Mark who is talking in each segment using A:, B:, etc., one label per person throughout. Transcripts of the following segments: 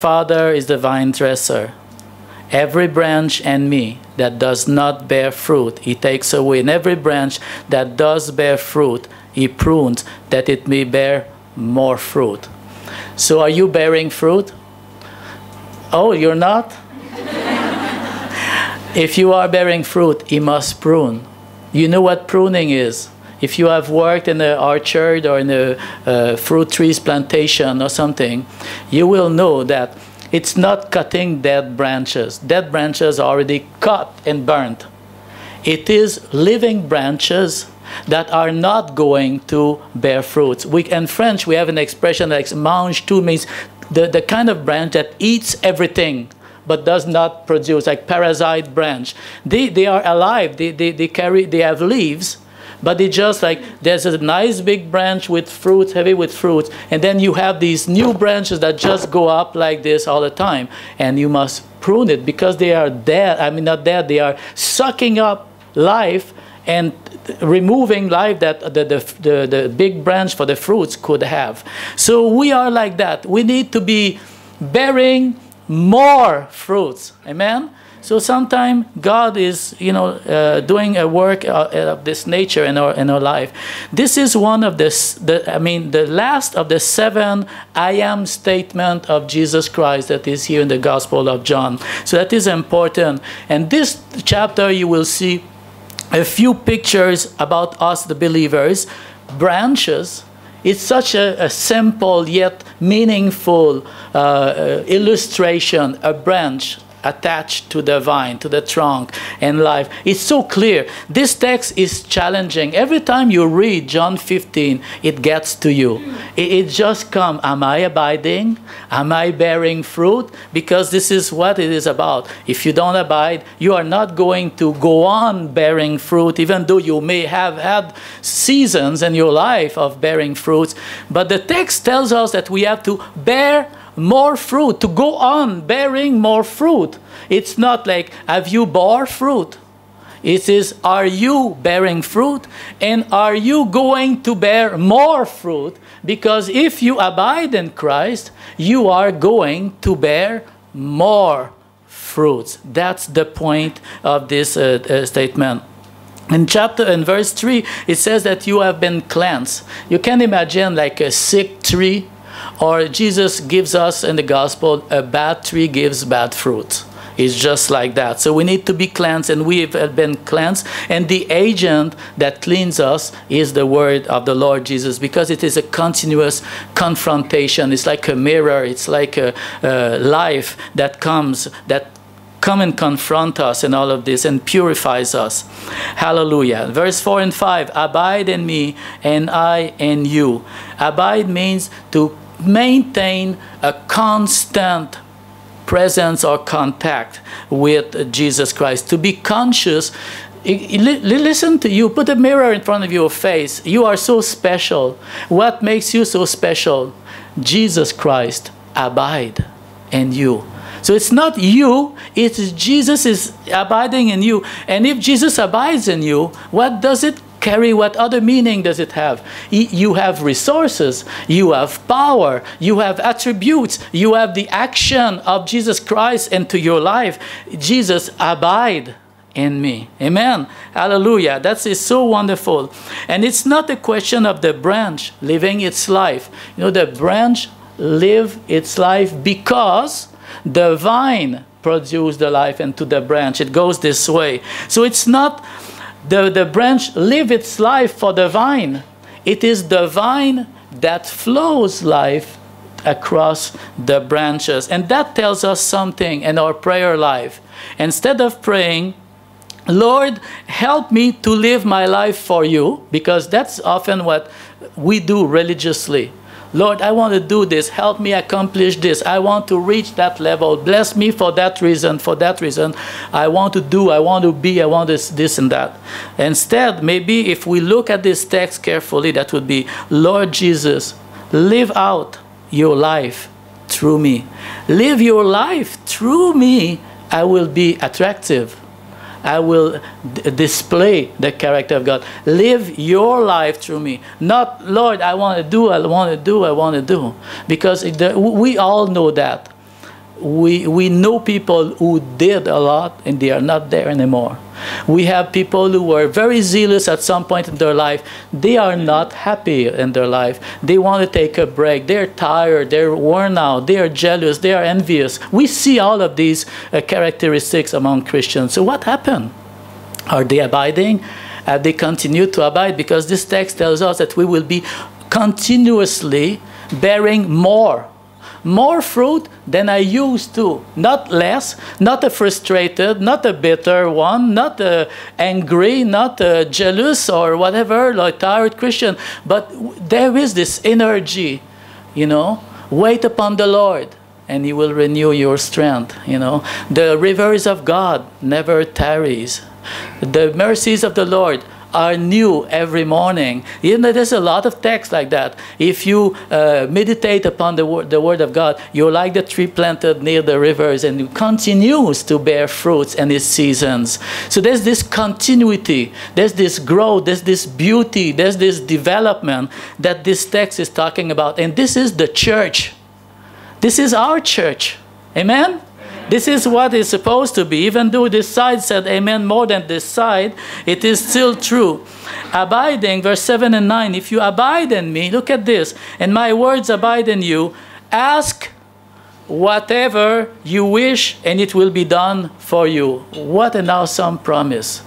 A: Father is the vine dresser. Every branch in me that does not bear fruit, he takes away. And every branch that does bear fruit, he prunes, that it may bear more fruit. So are you bearing fruit? Oh, you're not? If you are bearing fruit, he must prune. You know what pruning is. If you have worked in an orchard or in a fruit trees plantation or something, you will know that it's not cutting dead branches. Dead branches are already cut and burnt. It is living branches that are not going to bear fruits. In French, we have an expression like mange tout, means the kind of branch that eats everything but does not produce, like parasite branch. They are alive, they have leaves, but they just like, there's a nice big branch with fruits, heavy with fruits, and then you have these new branches that just go up like this all the time, and you must prune it because they are dead. I mean, not dead, they are sucking up life and removing life that the big branch for the fruits could have. So we are like that. We need to be bearing more fruits. Amen? So sometimes God is, doing a work of this nature in our life. This is one of the last of the 7 I am statement of Jesus Christ that is here in the Gospel of John. So that is important. And this chapter you will see a few pictures about us, the believers, branches. It's such a simple yet meaningful illustration, a branch attached to the vine, to the trunk and life. It's so clear. This text is challenging. Every time you read John 15, it gets to you. It just comes, am I abiding? Am I bearing fruit? Because this is what it is about. If you don't abide, you are not going to go on bearing fruit, even though you may have had seasons in your life of bearing fruits. But the text tells us that we have to bear more fruit, to go on bearing more fruit. It's not like, have you bore fruit? It is, are you bearing fruit? And are you going to bear more fruit? Because if you abide in Christ, you are going to bear more fruits. That's the point of this statement. In verse 3, it says that you have been cleansed. You can imagine like a sick tree, or Jesus gives us in the gospel, a bad tree gives bad fruit. It's just like that. So we need to be cleansed, and we have been cleansed. And the agent that cleans us is the word of the Lord Jesus, because it is a continuous confrontation. It's like a mirror. It's like a life that come and confront us in all of this and purifies us. Hallelujah. Verse 4 and 5, abide in me and I in you. Abide means to maintain a constant presence or contact with Jesus Christ. To be conscious. Listen to you. Put a mirror in front of your face. You are so special. What makes you so special? Jesus Christ abide in you. So it's not you, it's Jesus is abiding in you. And if Jesus abides in you, what does it carry? What other meaning does it have? You have resources, you have power, you have attributes, you have the action of Jesus Christ into your life. Jesus, abide in me. Amen. Hallelujah. That is so wonderful. And it's not a question of the branch living its life. The branch live its life because the vine produces the life into the branch. It goes this way. So it's not the branch live its life for the vine. It is the vine that flows life across the branches. And that tells us something in our prayer life. Instead of praying, Lord, help me to live my life for you, because that's often what we do religiously. Lord, I want to do this. Help me accomplish this. I want to reach that level. Bless me for that reason, for that reason. I want to do, I want to be, I want this and that. Instead, maybe if we look at this text carefully, that would be, Lord Jesus, live out your life through me. Live your life through me. I will be attractive. I will display the character of God. Live your life through me. Not, Lord, I want to do, I want to do, I want to do. Because we all know that. we know people who did a lot and they are not there anymore. We have people who were very zealous at some point in their life. They are not happy in their life. They want to take a break. They're tired. They're worn out. They are jealous. They are envious. We see all of these characteristics among Christians. So what happened? Are they abiding? They continue to abide, because this text tells us that we will be continuously bearing more fruit than I used to. Not less, not a frustrated, not a bitter one, not a angry, not a jealous or whatever, like tired Christian. But there is this energy, you know. Wait upon the Lord, and He will renew your strength, you know. The rivers of God never tarries. The mercies of the Lord are new every morning. You know, there's a lot of text like that. If you meditate upon the word of God, you're like the tree planted near the rivers, and it continues to bear fruits in its seasons. So there's this continuity, there's this growth, there's this beauty, there's this development that this text is talking about. And this is the church. This is our church. Amen? This is what it's supposed to be. Even though this side said amen more than this side, it is still true. Abiding, verse 7 and 9. If you abide in me, look at this, and my words abide in you, ask whatever you wish, and it will be done for you. What an awesome promise.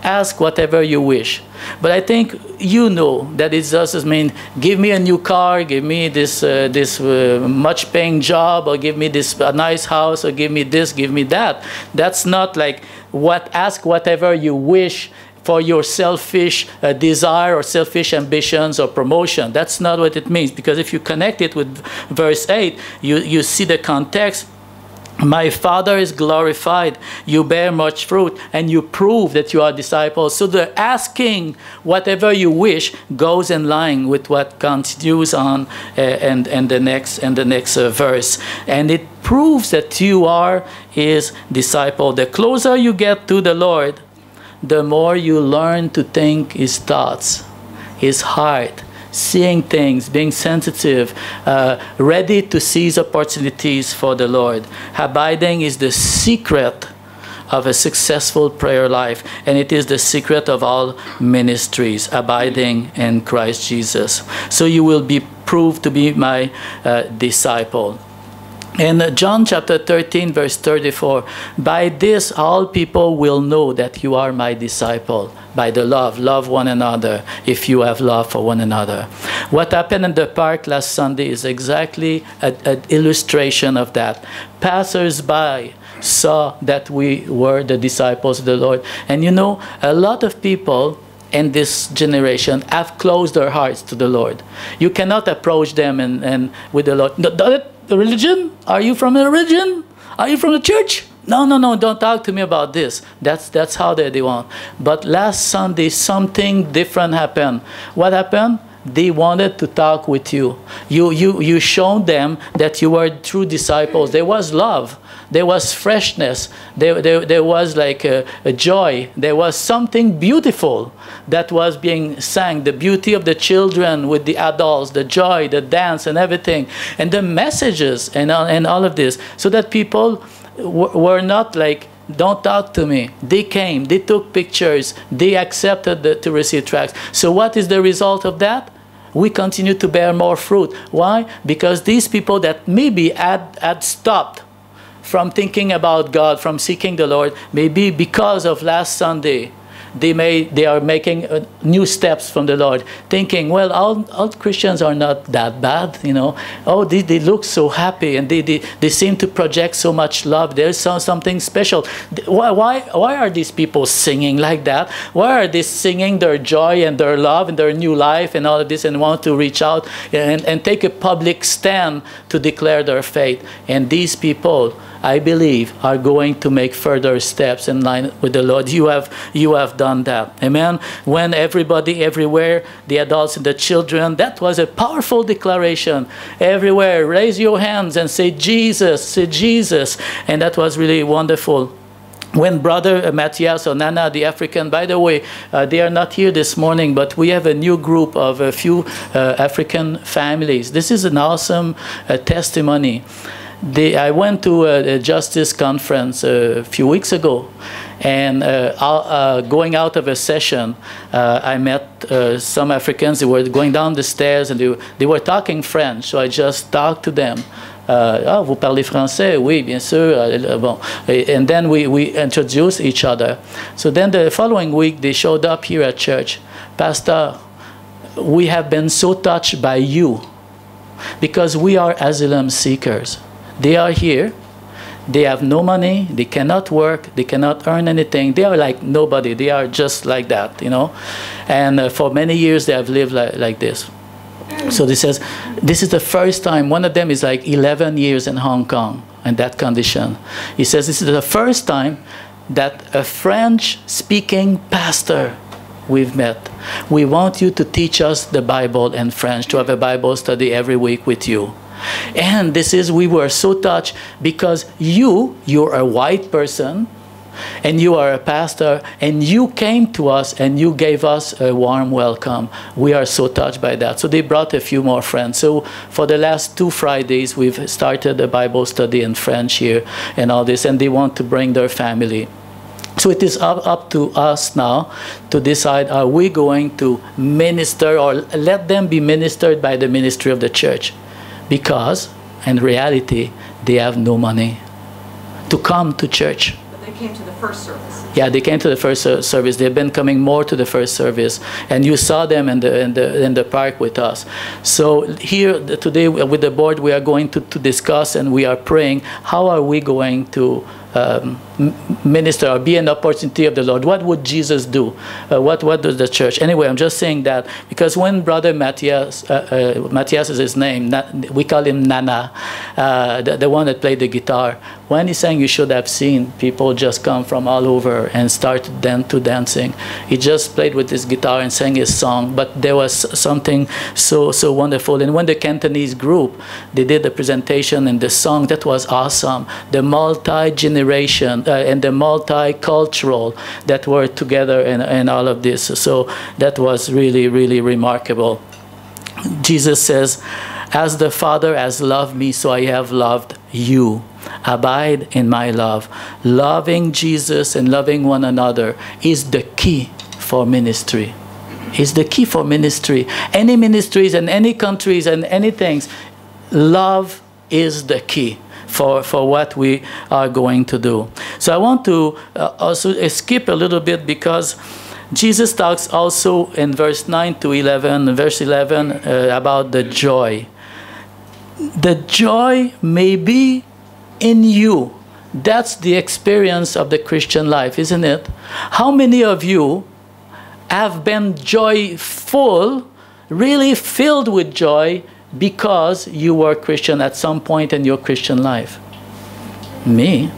A: Ask whatever you wish. But I think you know that it doesn't mean give me a new car, give me this much paying job, or give me this nice house, or give me this, give me that. That's not like ask whatever you wish for your selfish desire or selfish ambitions or promotion. That's not what it means, because if you connect it with verse 8, you see the context. My Father is glorified, you bear much fruit, and you prove that you are disciples. So the asking whatever you wish goes in line with what continues on and the next verse. And it proves that you are His disciple. The closer you get to the Lord, the more you learn to think His thoughts, His heart, seeing things, being sensitive, ready to seize opportunities for the Lord. Abiding is the secret of a successful prayer life, and it is the secret of all ministries, abiding in Christ Jesus. So you will be proved to be my disciple. In John chapter 13, verse 34, by this all people will know that you are my disciple, by the love one another, if you have love for one another. What happened in the park last Sunday is exactly an illustration of that. Passers-by saw that we were the disciples of the Lord. And you know, a lot of people in this generation have closed their hearts to the Lord. You cannot approach them and with the Lord. The religion? Are you from a religion? Are you from the church? No, don't talk to me about this. That's how they want. But last Sunday, something different happened. What happened? They wanted to talk with you. You showed them that you were true disciples. There was love. There was freshness. There was like a joy. There was something beautiful that was being sang. The beauty of the children with the adults, the joy, the dance and everything. And the messages and all of this. So that people were not like, don't talk to me. They came, they took pictures, they accepted to receive tracts. So what is the result of that? We continue to bear more fruit. Why? Because these people that maybe had stopped from thinking about God, from seeking the Lord, maybe because of last Sunday, they are making new steps from the Lord, thinking, well, all Christians are not that bad, you know. Oh, they look so happy, and they seem to project so much love. There's something special. Why are these people singing like that? Why are they singing their joy and their love and their new life and all of this, and want to reach out and take a public stand to declare their faith? And these people, I believe, are going to make further steps in line with the Lord. You have done that. Amen? When everybody, everywhere, the adults and the children, that was a powerful declaration. Everywhere, raise your hands and say Jesus, say Jesus. And that was really wonderful. When Brother Matthias or Nana, the African, by the way, they are not here this morning, but we have a new group of a few African families. This is an awesome testimony. I went to a justice conference a few weeks ago, and going out of a session, I met some Africans. They were going down the stairs, and they were talking French, so I just talked to them. Ah, vous parlez français? Oui, bien sûr. Bon. And then we introduced each other. So then the following week, they showed up here at church. Pastor, we have been so touched by you because we are asylum seekers. They are here. They have no money. They cannot work. They cannot earn anything. They are like nobody. They are just like that, you know. And for many years, they have lived like this. So he says, this is the first time. One of them is like 11 years in Hong Kong in that condition. He says, this is the first time that a French-speaking pastor we've met. We want you to teach us the Bible in French, to have a Bible study every week with you. And we were so touched because you're a white person, and you are a pastor, and you came to us and you gave us a warm welcome. We are so touched by that. So they brought a few more friends. So for the last 2 Fridays, we've started a Bible study in French here and all this, and they want to bring their family. So it is up to us now to decide, are we going to minister or let them be ministered by the ministry of the church? Because, in reality, they have no money to come to church.
B: But they came to the first service.
A: Yeah, they came to the first service. They've been coming more to the first service, and you saw them in the park with us. So here today with the board, we are going to discuss, and we are praying. How are we going to minister or be an opportunity of the Lord? What would Jesus do? What does the church? Anyway, I'm just saying that because when Brother Matthias, Matthias is his name, we call him Nana, the one that played the guitar. When he sang, you should have seen people just come from all over and started then to dancing. He just played with his guitar and sang his song, but there was something so wonderful. And when the Cantonese group, they did the presentation and the song, that was awesome. The multi-generation and the multicultural that were together in all of this. So that was really, really remarkable. Jesus says, as the Father has loved me, so I have loved you. Abide in my love. Loving Jesus and loving one another is the key for ministry. Is the key for ministry. Any ministries and any countries and any things, love is the key for what we are going to do. So I want to also skip a little bit because Jesus talks also in verse 9 to 11, verse 11 about the joy. The joy may be in you. That's the experience of the Christian life, isn't it? How many of you have been joyful, really filled with joy, because you were Christian at some point in your Christian life? Me.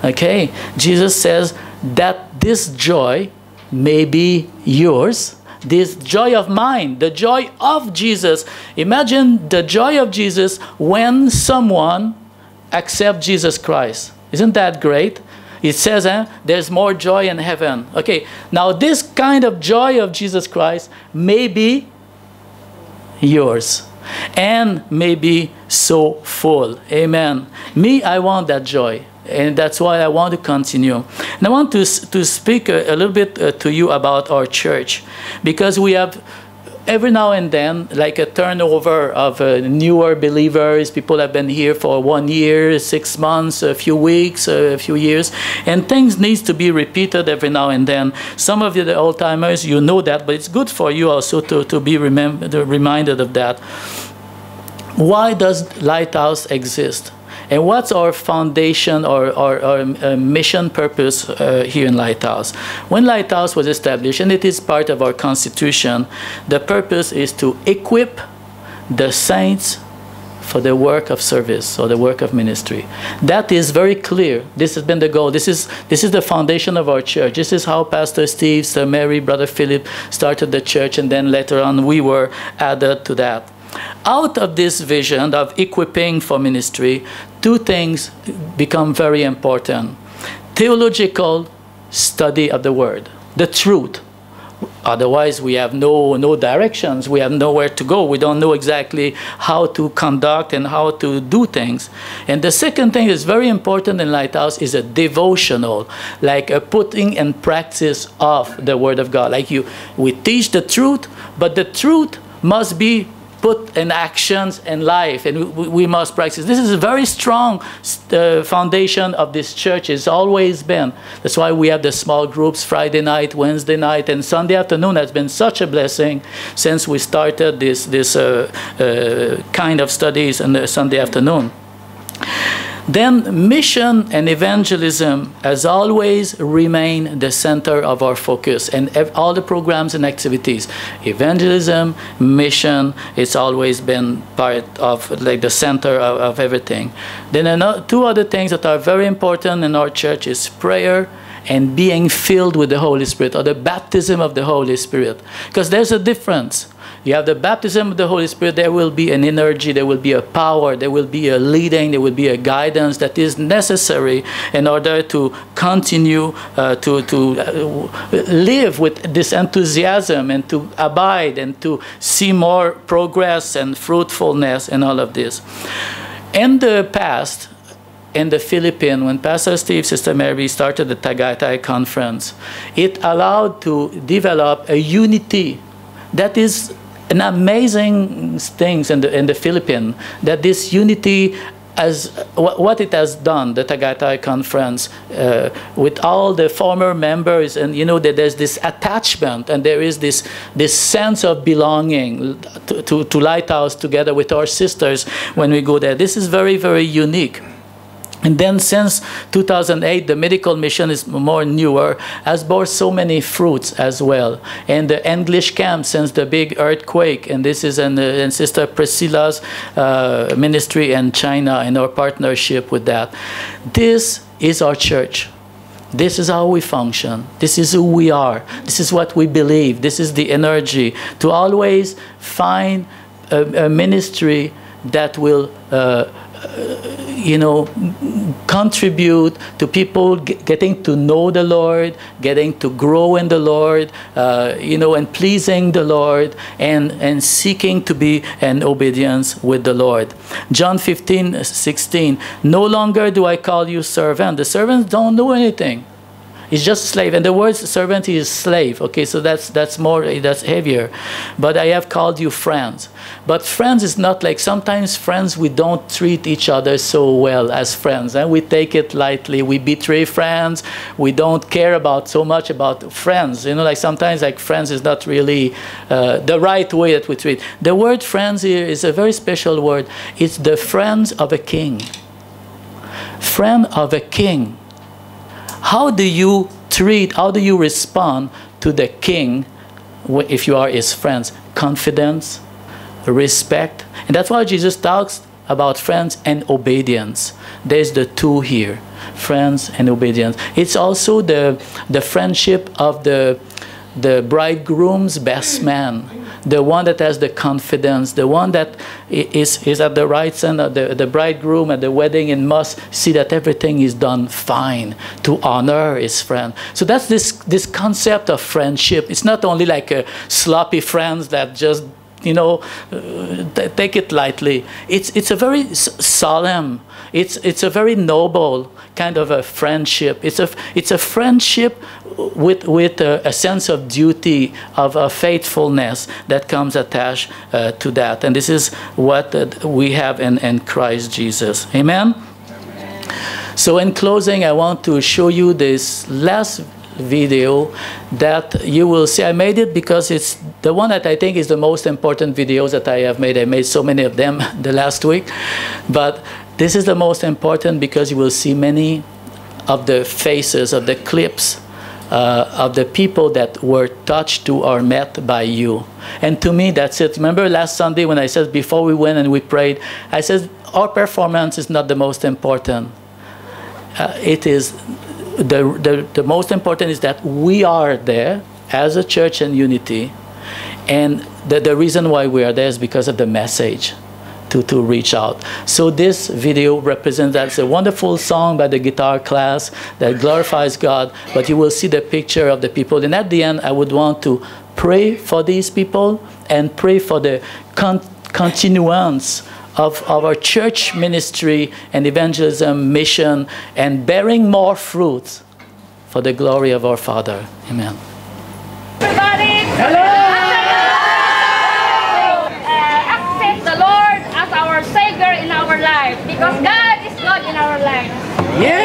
A: Okay. Jesus says that this joy may be yours. This joy of mine, the joy of Jesus. Imagine the joy of Jesus when someone accepts Jesus Christ. Isn't that great? It says, there's more joy in heaven. Okay, now this kind of joy of Jesus Christ may be yours and may be so full. Amen. Me, I want that joy. And that's why I want to continue. And I want to speak a little bit to you about our church, because we have every now and then like a turnover of newer believers. People have been here for 1 year, 6 months, a few weeks, a few years, and things needs to be repeated every now and then. Some of you, the old-timers, you know that, but it's good for you also to be reminded of that. Why does Lighthouse exist? And what's our foundation or mission purpose here in Lighthouse? When Lighthouse was established, and it is part of our constitution, the purpose is to equip the saints for the work of service or the work of ministry. That is very clear. This has been the goal. This is the foundation of our church. This is how Pastor Steve, Sir Mary, Brother Philip started the church, and then later on we were added to that. Out of this vision of equipping for ministry, 2 things become very important. Theological study of the Word, the truth. Otherwise, we have no directions. We have nowhere to go. We don't know exactly how to conduct and how to do things. And the second thing is very important in Lighthouse is a devotional, like a putting in practice of the Word of God. Like we teach the truth, but the truth must be put in actions and life, and we must practice. This is a very strong foundation of this church. It's always been. That's why we have the small groups Friday night, Wednesday night, and Sunday afternoon has been such a blessing since we started this kind of studies on the Sunday afternoon. Then mission and evangelism has always remained the center of our focus, and all the programs and activities. Evangelism, mission, it's always been part of like the center of everything. Then two other things that are very important in our church is prayer and being filled with the Holy Spirit, or the baptism of the Holy Spirit. Because there's a difference. You have the baptism of the Holy Spirit, there will be an energy, there will be a power, there will be a leading, there will be a guidance that is necessary in order to continue to live with this enthusiasm and to abide and to see more progress and fruitfulness and all of this. In the past, in the Philippines, when Pastor Steve, Sister Mary started the Tagaytay Conference, it allowed to develop a unity that is an amazing thing in the Philippines, that this unity, as what it has done, the Tagaytay Conference, with all the former members, and you know that there's this attachment and there is this sense of belonging to Lighthouse together with our sisters when we go there. This is very, very unique. And then since 2008, the medical mission is more newer, has bore so many fruits as well. And the English camp since the big earthquake, and this is in Sister Priscilla's ministry in China and our partnership with that. This is our church. This is how we function. This is who we are. This is what we believe. This is the energy to always find a ministry that will you know, contribute to people getting to know the Lord, getting to grow in the Lord, you know, and pleasing the Lord, and seeking to be in obedience with the Lord. John 15:16, no longer do I call you servant. The servants don't know anything. He's just a slave, and the word servant is slave. Okay, so that's heavier. But I have called you friends. But friends is not like, sometimes friends, we don't treat each other so well as friends, and we take it lightly. We betray friends. We don't care so much about friends. You know, like sometimes like friends is not really the right way that we treat. The word friends here is a very special word. It's the friends of a king. Friend of a king. How do you treat, how do you respond to the king if you are his friends? Confidence, respect. And that's why Jesus talks about friends and obedience. There's the two here, friends and obedience. It's also the friendship of the bridegroom's best man. The one that has the confidence, the one that is at the right side of the bridegroom at the wedding and must see that everything is done fine to honor his friend. So that's this concept of friendship. It's not only like a sloppy friends that just, you know, take it lightly. It's a very solemn, it's a very noble kind of a friendship. It's a friendship with a sense of duty, of faithfulness that comes attached to that. And this is what we have in Christ Jesus. Amen? Amen? So in closing, I want to show you this last video that you will see. I made it because it's the one that I think is the most important videos that I have made. I made so many of them the last week. But this is the most important because you will see many of the faces, of the clips, of the people that were touched to or met by you. And to me, that's it. Remember last Sunday when I said before we went and we prayed, I said our performance is not the most important. It is the most important is that we are there as a church in unity, and the reason why we are there is because of the message. To reach out. So this video represents that's a wonderful song by the guitar class that glorifies God, but you will see the picture of the people. And at the end, I would want to pray for these people and pray for the continuance of our church ministry and evangelism mission and bearing more fruit for the glory of our Father. Amen.
C: Everybody,
A: Hello!
C: accept the Lord as our Savior in our life because God is God in our life.
A: Yeah!